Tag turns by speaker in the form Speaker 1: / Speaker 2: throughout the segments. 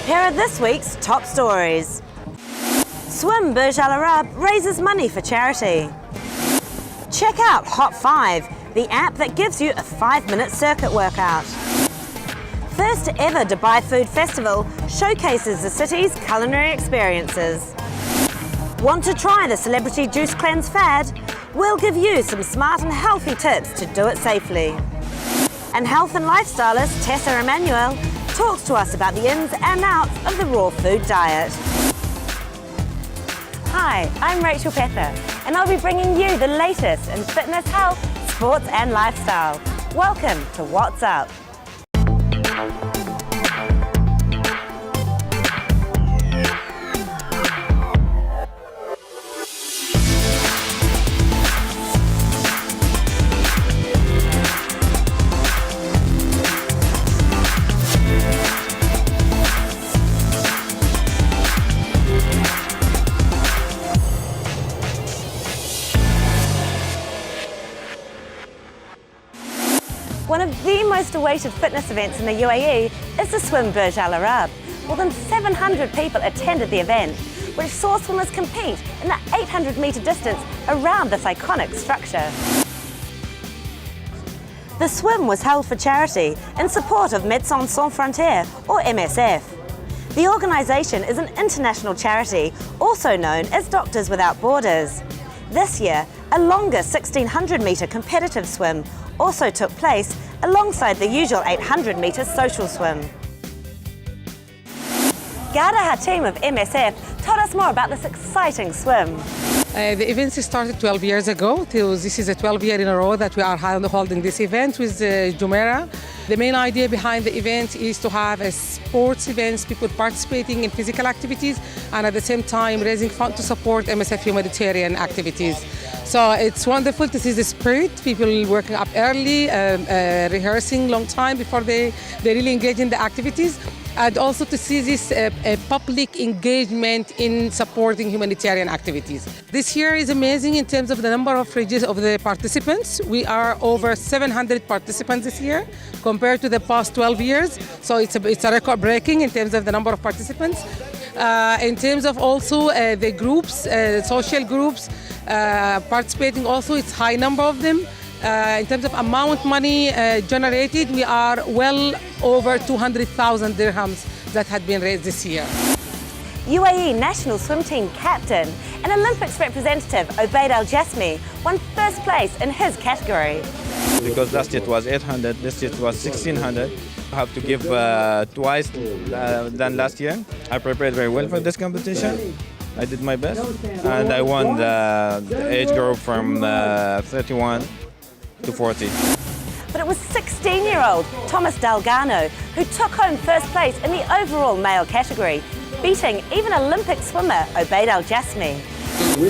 Speaker 1: Here are this week's top stories. Swim Burj Al Arab raises money for charity. Check out Hot 5, the app that gives you a 5-minute circuit workout. First ever Dubai Food Festival showcases the city's culinary experiences. Want to try the celebrity juice cleanse fad? We'll give you some smart and healthy tips to do it safely. And health and lifestylist Tessa Emmanuel talks to us about the ins and outs of the raw food diet. Hi, I'm Rachel Pepper, and I'll be bringing you the latest in fitness, health, sports and lifestyle. Welcome to What's Up. One of the most awaited fitness events in the UAE is the Swim Burj Al Arab. More than 700 people attended the event, which saw swimmers compete in the 800-metre distance around this iconic structure. The swim was held for charity in support of Médecins Sans Frontières, or MSF. The organisation is an international charity, also known as Doctors Without Borders. This year, a longer 1,600-metre competitive swim also took place alongside the usual 800-metre social swim. Gada Hatim of MSF told us more about this exciting swim.
Speaker 2: The event started 12 years ago. This is the 12th year in a row that we are holding this event with Jumeirah. The main idea behind the event is to have a sports events, people participating in physical activities, and at the same time raising funds to support MSF humanitarian activities. So it's wonderful to see the spirit, people working up early, rehearsing long time before they really engage in the activities, and also to see this public engagement in supporting humanitarian activities. This year is amazing in terms of the number of the participants. We are over 700 participants this year compared to the past 12 years. So it's a record breaking in terms of the number of participants. In terms of also the groups, social groups participating also, it's high number of them. In terms of amount money generated, we are well over 200,000 dirhams that had been raised this year.
Speaker 1: UAE national swim team captain and Olympics representative Obaid Al Jasmi won first place in his category.
Speaker 3: Because last year it was 800, this year it was 1,600. I have to give twice than last year. I prepared very well for this competition. I did my best, and I won the age group from 31 to 40.
Speaker 1: But it was 16-year-old Thomas Dalgano who took home first place in the overall male category, beating even Olympic swimmer Obaid Al Jasmi.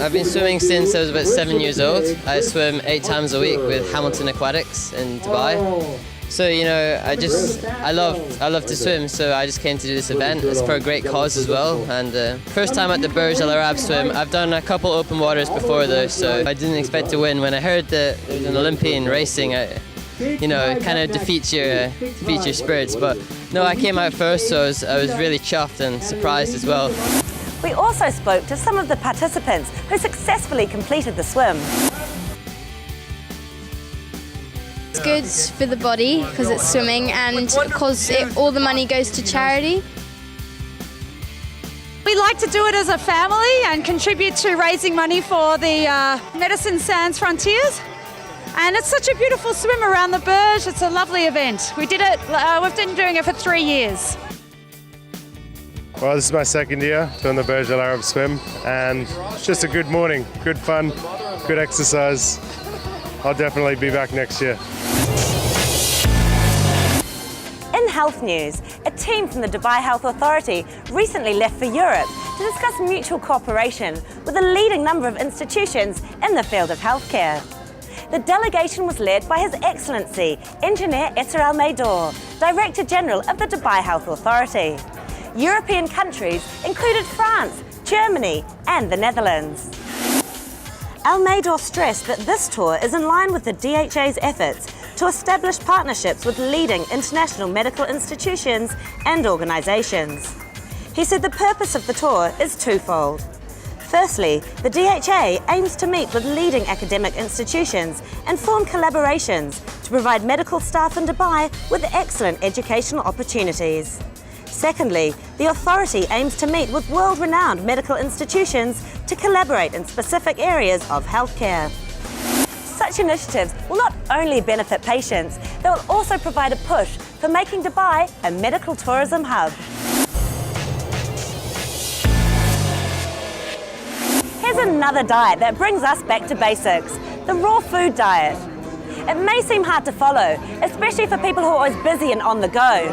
Speaker 4: I've been swimming since I was about 7 years old. I swim 8 times a week with Hamilton Aquatics in Dubai. So, you know, I love to swim, so I just came to do this event. It's for a great cause as well. And first time at the Burj Al Arab swim. I've done a couple open waters before though, so I didn't expect to win. When I heard that it was an Olympian racing, you know, it kind of defeats your spirits. But no, I came out first, so I was really chuffed and surprised as well.
Speaker 1: We also spoke to some of the participants who successfully completed the swim.
Speaker 5: It's good for the body because it's swimming and because all the money goes to charity.
Speaker 6: We like to do it as a family and contribute to raising money for the Médecins Sans Frontières. And it's such a beautiful swim around the Burj. It's a lovely event. We did it, we've been doing it for 3 years.
Speaker 7: Well, this is my second year doing the Burj Al Arab swim, and it's just a good morning, good fun, good exercise. I'll definitely be back next year.
Speaker 1: In health news, a team from the Dubai Health Authority recently left for Europe to discuss mutual cooperation with a leading number of institutions in the field of healthcare. The delegation was led by His Excellency, Engineer Esser Al Maidor, Director General of the Dubai Health Authority. European countries included France, Germany and the Netherlands. Al Maidor stressed that this tour is in line with the DHA's efforts to establish partnerships with leading international medical institutions and organisations. He said the purpose of the tour is twofold. Firstly, the DHA aims to meet with leading academic institutions and form collaborations to provide medical staff in Dubai with excellent educational opportunities. Secondly, the authority aims to meet with world-renowned medical institutions to collaborate in specific areas of healthcare. Such initiatives will not only benefit patients, they will also provide a push for making Dubai a medical tourism hub. Here's another diet that brings us back to basics, the raw food diet. It may seem hard to follow, especially for people who are always busy and on the go.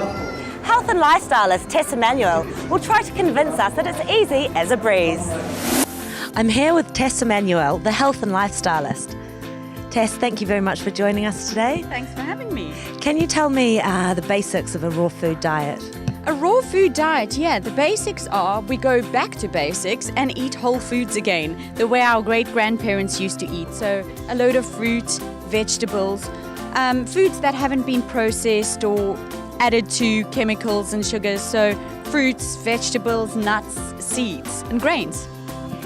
Speaker 1: Health and lifestylist Tess Emanuel will try to convince us that it's easy as a breeze. I'm here with Tess Emanuel, the health and lifestylist. Tess, thank you very much for joining us today.
Speaker 8: Thanks for having me.
Speaker 1: Can you tell me the basics of a raw food diet?
Speaker 8: A raw food diet, yeah, the basics are we go back to basics and eat whole foods again, the way our great-grandparents used to eat. So a load of fruit, vegetables, foods that haven't been processed or added to chemicals and sugars. So fruits, vegetables, nuts, seeds and grains.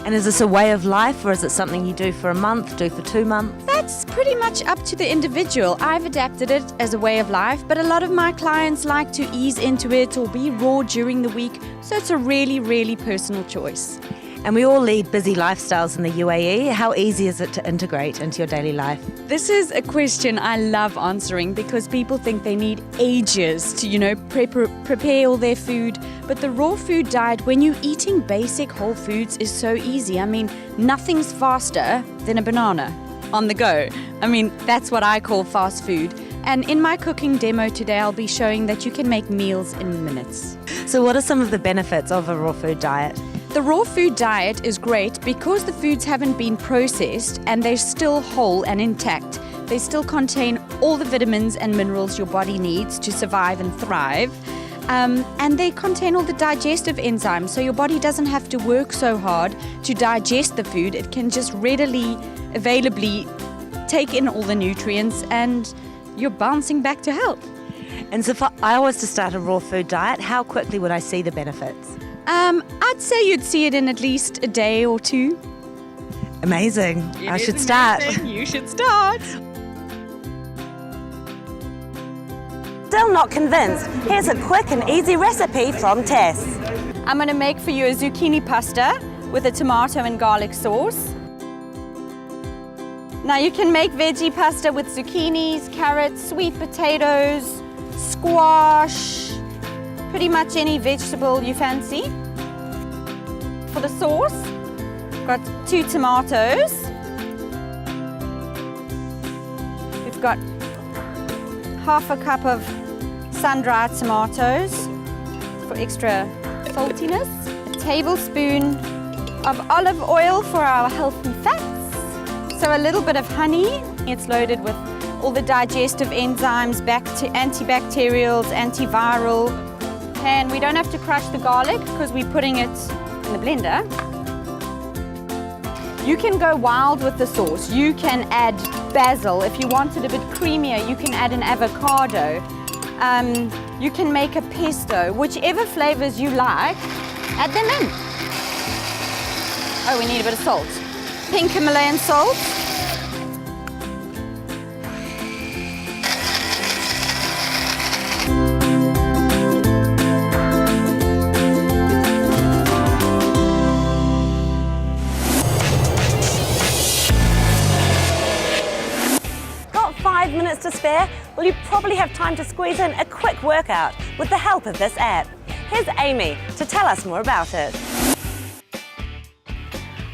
Speaker 1: And is this a way of life, or is it something you do for a month, do for 2 months?
Speaker 8: That's pretty much up to the individual. I've adapted it as a way of life, but a lot of my clients like to ease into it or be raw during the week, so it's a really, really personal choice.
Speaker 1: And we all lead busy lifestyles in the UAE. How easy is it to integrate into your daily life?
Speaker 8: This is a question I love answering because people think they need ages to, prepare all their food. But the raw food diet, when you're eating basic whole foods, is so easy. I mean, nothing's faster than a banana on the go. I mean, that's what I call fast food. And in my cooking demo today, I'll be showing that you can make meals in minutes.
Speaker 1: So what are some of the benefits of a raw food diet?
Speaker 8: The raw food diet is great because the foods haven't been processed and they're still whole and intact. They still contain all the vitamins and minerals your body needs to survive and thrive. And they contain all the digestive enzymes, so your body doesn't have to work so hard to digest the food. It can just readily, availably take in all the nutrients and you're bouncing back to health.
Speaker 1: And so if I was to start a raw food diet, how quickly would I see the benefits?
Speaker 8: I'd say you'd see it in at least a day or two.
Speaker 1: Amazing. I should start.
Speaker 8: You should start.
Speaker 1: Still not convinced? Here's a quick and easy recipe from Tess.
Speaker 8: I'm going to make for you a zucchini pasta with a tomato and garlic sauce. Now you can make veggie pasta with zucchinis, carrots, sweet potatoes, squash, pretty much any vegetable you fancy. For the sauce, I've got 2 tomatoes. We've got half a cup of sun-dried tomatoes for extra saltiness, a tablespoon of olive oil for our healthy fats, so a little bit of honey. It's loaded with all the digestive enzymes, antibacterials, antiviral. And we don't have to crush the garlic because we're putting it in the blender. You can go wild with the sauce. You can add basil. If you want it a bit creamier, you can add an avocado. You can make a pesto. Whichever flavors you like, add them in. Oh, we need a bit of salt. Pink Himalayan salt.
Speaker 1: Got 5 minutes to spare? Well, you probably have time to squeeze in a quick workout with the help of this app. Here's Amy to tell us more about it.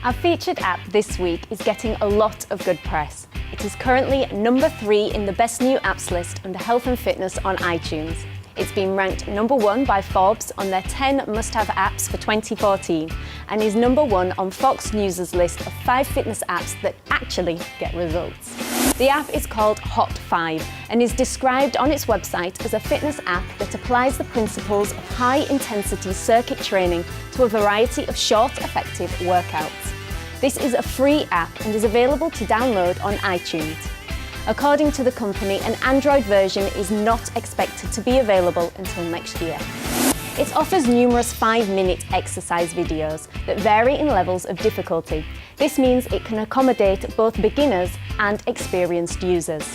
Speaker 9: Our featured app this week is getting a lot of good press. It is currently number 3 in the best new apps list under health and fitness on iTunes. It's been ranked number 1 by Forbes on their 10 must-have apps for 2014 and is number 1 on Fox News' list of 5 fitness apps that actually get results. The app is called Hot 5 and is described on its website as a fitness app that applies the principles of high-intensity circuit training to a variety of short, effective workouts. This is a free app and is available to download on iTunes. According to the company, an Android version is not expected to be available until next year. It offers numerous 5-minute exercise videos that vary in levels of difficulty. This means it can accommodate both beginners and experienced users.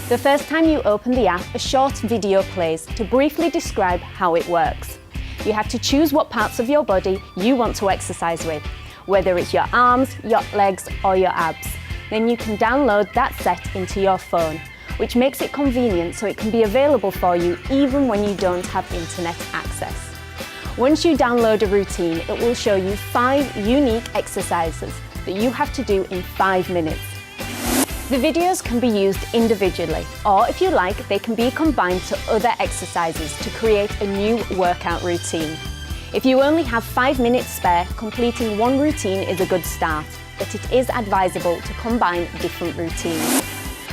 Speaker 9: The first time you open the app, a short video plays to briefly describe how it works. You have to choose what parts of your body you want to exercise with, whether it's your arms, your legs, or your abs. Then you can download that set into your phone, which makes it convenient so it can be available for you even when you don't have internet access. Once you download a routine, it will show you 5 unique exercises that you have to do in 5 minutes. The videos can be used individually, or if you like, they can be combined to other exercises to create a new workout routine. If you only have 5 minutes spare, completing one routine is a good start, but it is advisable to combine different routines.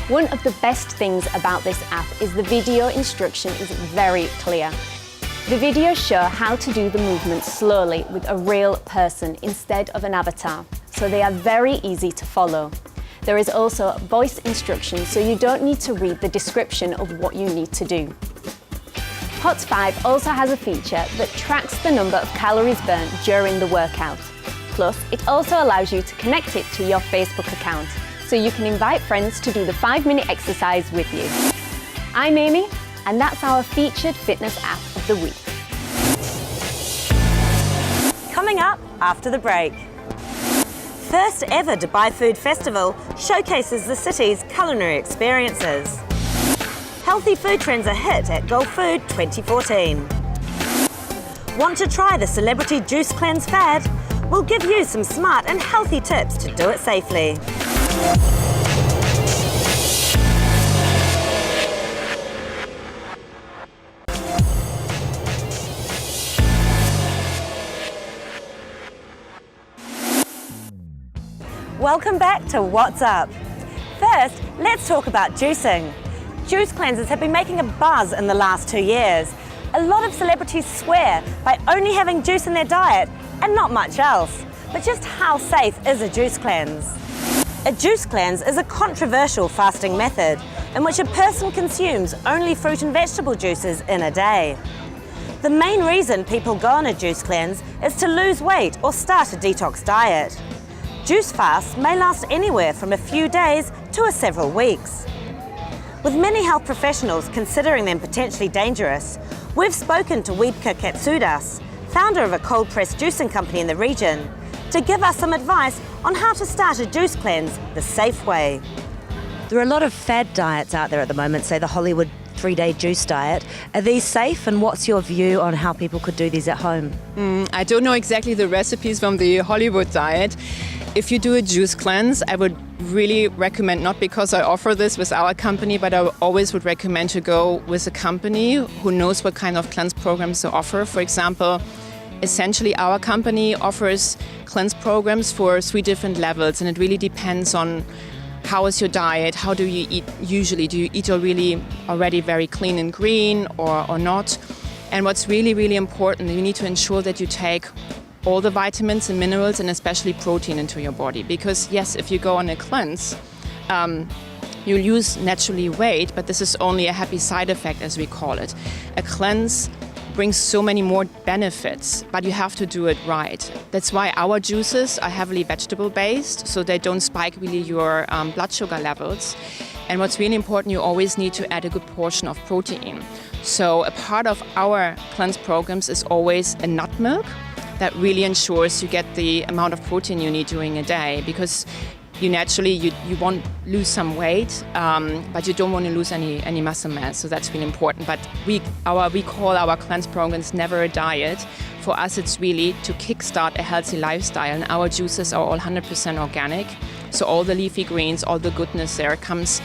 Speaker 9: One of the best things about this app is the video instruction is very clear. The videos show how to do the movements slowly with a real person instead of an avatar, so they are very easy to follow. There is also voice instruction, so you don't need to read the description of what you need to do. Hot 5 also has a feature that tracks the number of calories burnt during the workout. Plus, it also allows you to connect it to your Facebook account, so you can invite friends to do the 5-minute exercise with you. I'm Amy, and that's our featured fitness app of the week.
Speaker 1: Coming up after the break. First ever Dubai Food Festival showcases the city's culinary experiences. Healthy food trends are hit at Gulfood 2014. Want to try the celebrity juice cleanse fad? We'll give you some smart and healthy tips to do it safely. Welcome back to What's Up. First, let's talk about juicing. Juice cleanses have been making a buzz in the last 2 years. A lot of celebrities swear by only having juice in their diet and not much else. But just how safe is a juice cleanse? A juice cleanse is a controversial fasting method in which a person consumes only fruit and vegetable juices in a day. The main reason people go on a juice cleanse is to lose weight or start a detox diet. Juice fasts may last anywhere from a few days to several weeks. With many health professionals considering them potentially dangerous, we've spoken to Wiebke Katsoudas, founder of a cold-pressed juicing company in the region, to give us some advice on how to start a juice cleanse the safe way. There are a lot of fad diets out there at the moment, say the Hollywood 3-day juice diet. Are these safe, and what's your view on how people could do these at home?
Speaker 10: I don't know exactly the recipes from the Hollywood diet. If you do a juice cleanse, I would really recommend, not because I offer this with our company, but I always would recommend to go with a company who knows what kind of cleanse programs to offer. For example, essentially our company offers cleanse programs for 3 different levels, and it really depends on how is your diet, how do you eat usually? Do you eat already very clean and green or not? And what's really, really important, you need to ensure that you take all the vitamins and minerals and especially protein into your body. Because yes, if you go on a cleanse, you lose naturally weight, but this is only a happy side effect, as we call it. A cleanse brings so many more benefits, but you have to do it right. That's why our juices are heavily vegetable based, so they don't spike really your blood sugar levels. And what's really important, you always need to add a good portion of protein. So a part of our cleanse programs is always a nut milk that really ensures you get the amount of protein you need during a day, because you naturally you want to lose some weight, but you don't want to lose any muscle mass. So that's really important. But we call our cleanse programs never a diet. For us, it's really to kickstart a healthy lifestyle. And our juices are all 100% organic. So all the leafy greens, all the goodness there comes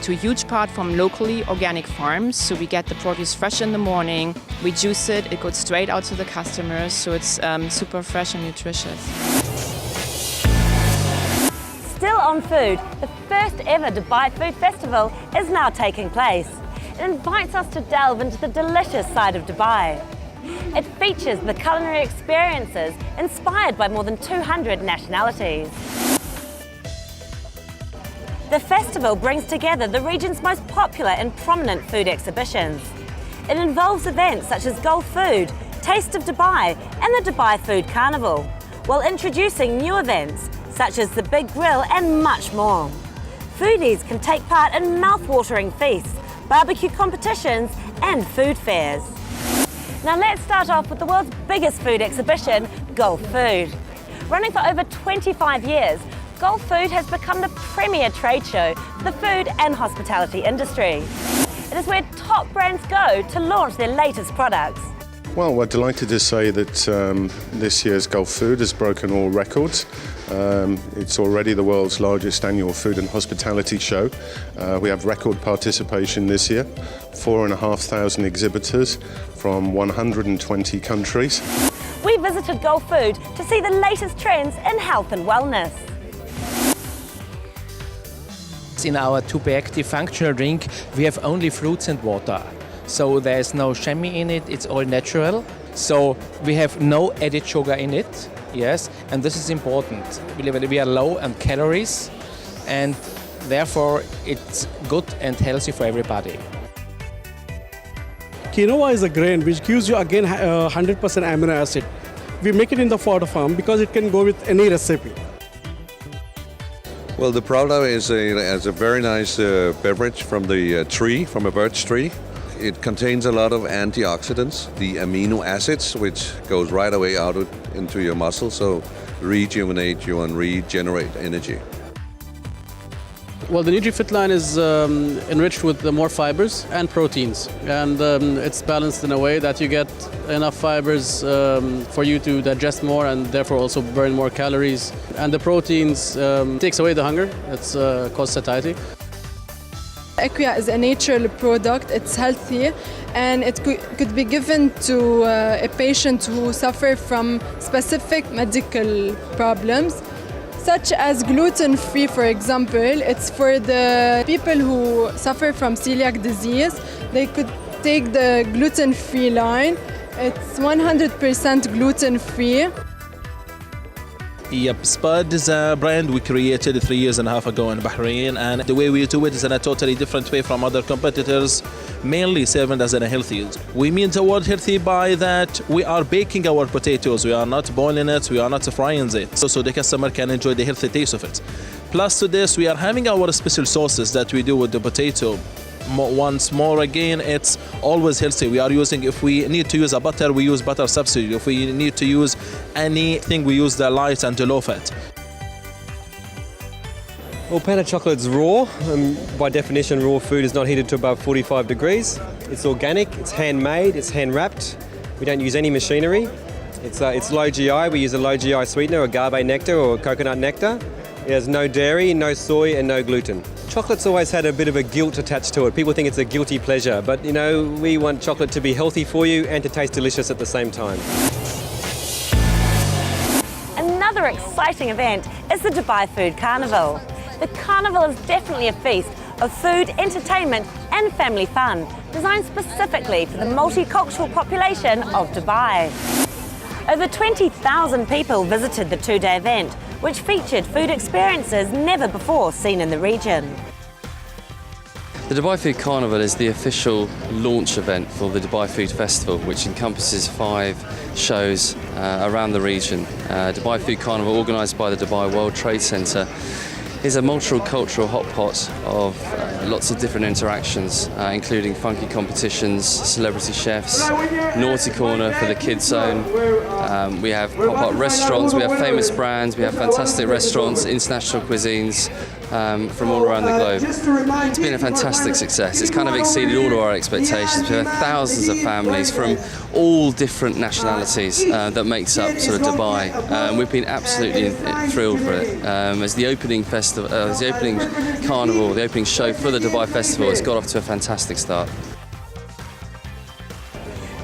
Speaker 10: to a huge part from locally organic farms. So we get the produce fresh in the morning, we juice it, it goes straight out to the customers. So it's super fresh and nutritious.
Speaker 1: Still on food, the first ever Dubai Food Festival is now taking place. It invites us to delve into the delicious side of Dubai. It features the culinary experiences inspired by more than 200 nationalities. The festival brings together the region's most popular and prominent food exhibitions. It involves events such as Gulfood, Taste of Dubai and the Dubai Food Carnival, while introducing new events such as the Big Grill and much more. Foodies can take part in mouth-watering feasts, barbecue competitions and food fairs. Now let's start off with the world's biggest food exhibition, Gulfood. Running for over 25 years, Gulfood has become the premier trade show for the food and hospitality industry. It is where top brands go to launch their latest products.
Speaker 7: Well, we're delighted to say that this year's Gulfood has broken all records. It's already the world's largest annual food and hospitality show. We have record participation this year, 4,500 exhibitors from 120 countries.
Speaker 1: We visited Gulfood to see the latest trends in health and wellness.
Speaker 11: In our to be active functional drink, we have only fruits and water. So there's no chamois in it, it's all natural. So we have no added sugar in it, yes, and this is important. We are low on calories and therefore it's good and healthy for everybody.
Speaker 12: Quinoa is a grain which gives you again 100% amino acid. We make it in the fodder farm because it can go with any recipe.
Speaker 13: Well, the product is a very nice beverage from the tree, from a birch tree. It contains a lot of antioxidants, the amino acids, which goes right away out into your muscles, so rejuvenate you and regenerate energy.
Speaker 14: Well, the NutriFit line is enriched with more fibers and proteins, and it's balanced in a way that you get enough fibers for you to digest more and therefore also burn more calories. And the proteins takes away the hunger. It's called satiety.
Speaker 15: Equia is a natural product, it's healthy, and it could be given to a patient who suffers from specific medical problems, such as gluten-free, for example. It's for the people who suffer from celiac disease. They could take the gluten-free line. It's 100% gluten-free.
Speaker 16: Yep, Spud is a brand we created 3.5 years ago in Bahrain, and the way we do it is in a totally different way from other competitors, mainly serving as a healthy. We mean the word healthy by that we are baking our potatoes, we are not boiling it, we are not frying it, so the customer can enjoy the healthy taste of it. Plus to this, we are having our special sauces that we do with the potato. Once more again, it's always healthy. We are using, if we need to use a butter, we use butter substitute. If we need to use anything, we use the light and the low fat.
Speaker 17: Well, panna chocolate's raw. By definition, raw food is not heated to above 45 degrees. It's organic, it's handmade, it's hand wrapped. We don't use any machinery. It's low GI. We use a low GI sweetener, agave nectar or coconut nectar. It has no dairy, no soy and no gluten. Chocolate's always had a bit of a guilt attached to it. People think it's a guilty pleasure, but you know, we want chocolate to be healthy for you and to taste delicious at the same time.
Speaker 1: Another exciting event is the Dubai Food Carnival. The carnival is definitely a feast of food, entertainment and family fun, designed specifically for the multicultural population of Dubai. Over 20,000 people visited the two-day event, which featured food experiences never before seen in the region.
Speaker 18: The Dubai Food Carnival is the official launch event for the Dubai Food Festival, which encompasses 5 shows around the region. Dubai Food Carnival, organised by the Dubai World Trade Centre, is a multicultural hotpot of lots of different interactions, including funky competitions, celebrity chefs, naughty corner for the kids zone. We have pop-up restaurants, we have famous brands, we have fantastic restaurants, international cuisines from all around the globe. It's been a fantastic success. It's kind of exceeded all of our expectations. We have thousands of families from all different nationalities that makes up sort of Dubai. We've been absolutely thrilled for it. As the opening festival, as the opening carnival, the opening show for the Dubai Festival, it's got off to a fantastic start.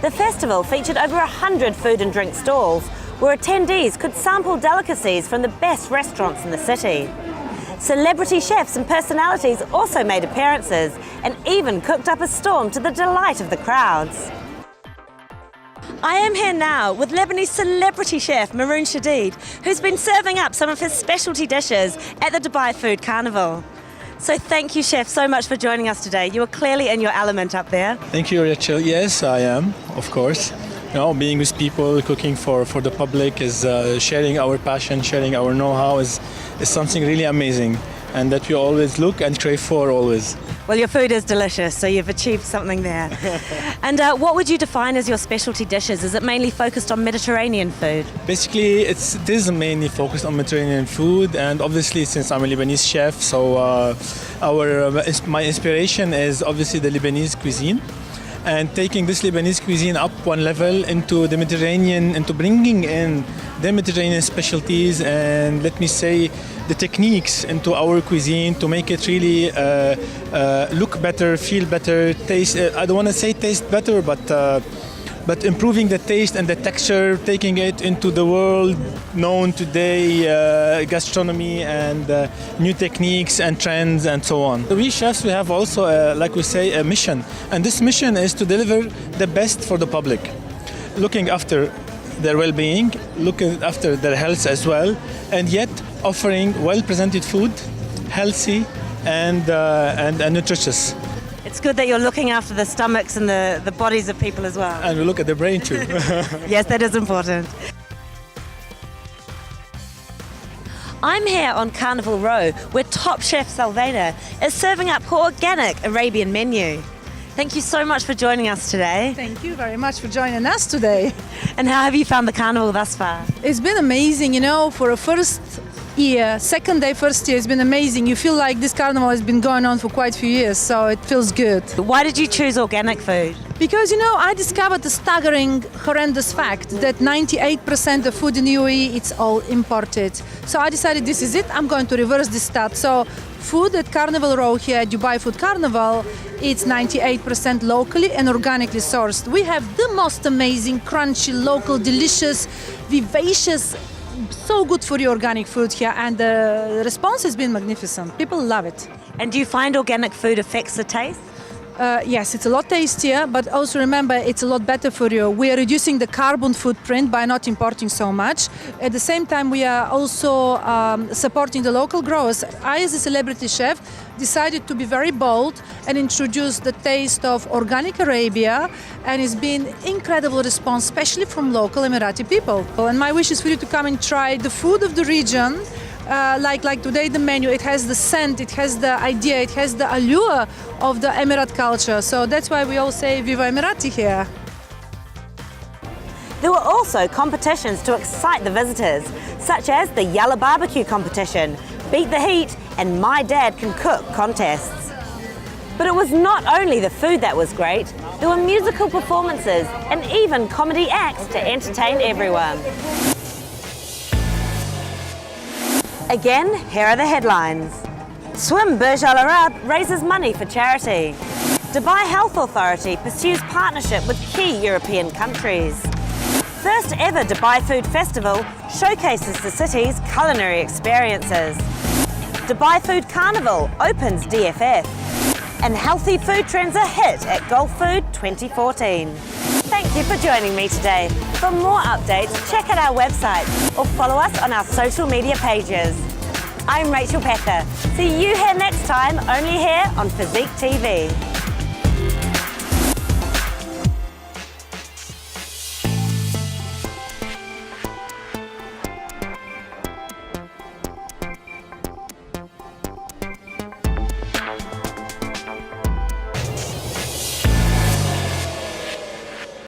Speaker 1: The festival featured over 100 food and drink stalls, where attendees could sample delicacies from the best restaurants in the city. Celebrity chefs and personalities also made appearances and even cooked up a storm to the delight of the crowds. I am here now with Lebanese celebrity chef Maroon Shadid, who's been serving up some of his specialty dishes at the Dubai Food Carnival. So thank you, Chef, so much for joining us today. You are clearly in your element up there.
Speaker 19: Thank you, Rachel. Yes, I am, of course. being with people, cooking for the public, is sharing our passion, sharing our know-how is something really amazing, and that we always look and crave for always.
Speaker 1: Well, your food is delicious, so you've achieved something there. And what would you define as your specialty dishes? Is it mainly focused on Mediterranean food?
Speaker 19: Basically, it is mainly focused on Mediterranean food, and obviously since I'm a Lebanese chef, so my inspiration is obviously the Lebanese cuisine. And taking this Lebanese cuisine up one level into the Mediterranean, into bringing in the Mediterranean specialties and, let me say, the techniques into our cuisine to make it really look better, feel better, taste. I don't want to say taste better, but improving the taste and the texture, taking it into the world known today, gastronomy and new techniques and trends and so on. We chefs, we have also, like we say, a mission. And this mission is to deliver the best for the public, looking after their well-being, looking after their health as well, and yet offering well-presented food, healthy and nutritious.
Speaker 1: It's good that you're looking after the stomachs and the bodies of people as well.
Speaker 19: And we look at the brain too.
Speaker 1: Yes, that is important. I'm here on Carnival Row, where top chef Salvena is serving up her organic Arabian menu. Thank you so much for joining us today.
Speaker 20: Thank you very much for joining us today.
Speaker 1: And how have you found the carnival thus far?
Speaker 20: It's been amazing, for a first year, second day, first year, it's been amazing. You feel like this carnival has been going on for quite a few years, so it feels good.
Speaker 1: Why did you choose organic food?
Speaker 20: Because, I discovered the staggering, horrendous fact that 98% of food in UAE, it's all imported. So I decided this is it, I'm going to reverse this stat. So food at Carnival Row here at Dubai Food Carnival, it's 98% locally and organically sourced. We have the most amazing, crunchy, local, delicious, vivacious, so good for your organic food here, and the response has been magnificent. People love it.
Speaker 1: And do you find organic food affects the taste?
Speaker 20: Yes, it's a lot tastier, but also remember it's a lot better for you. We are reducing the carbon footprint by not importing so much. At the same time, we are also supporting the local growers. I, as a celebrity chef, decided to be very bold and introduce the taste of organic Arabia, and it's been incredible response, especially from local Emirati people. And my wish is for you to come and try the food of the region. Like today, the menu, it has the scent, it has the idea, it has the allure of the Emirat culture. So that's why we all say Viva Emirati here.
Speaker 1: There were also competitions to excite the visitors, such as the Yalla Barbecue competition, Beat the Heat, and My Dad Can Cook contests. But it was not only the food that was great, there were musical performances and even comedy acts to entertain everyone. Again, here are the headlines. Swim Burj Al Arab raises money for charity. Dubai Health Authority pursues partnership with key European countries. First ever Dubai Food Festival showcases the city's culinary experiences. Dubai Food Carnival opens DFF. And healthy food trends are hit at Gulfood 2014. Thank you for joining me today. For more updates, check out our website or follow us on our social media pages. I'm Rachel Pecker. See you here next time, only here on Physique TV.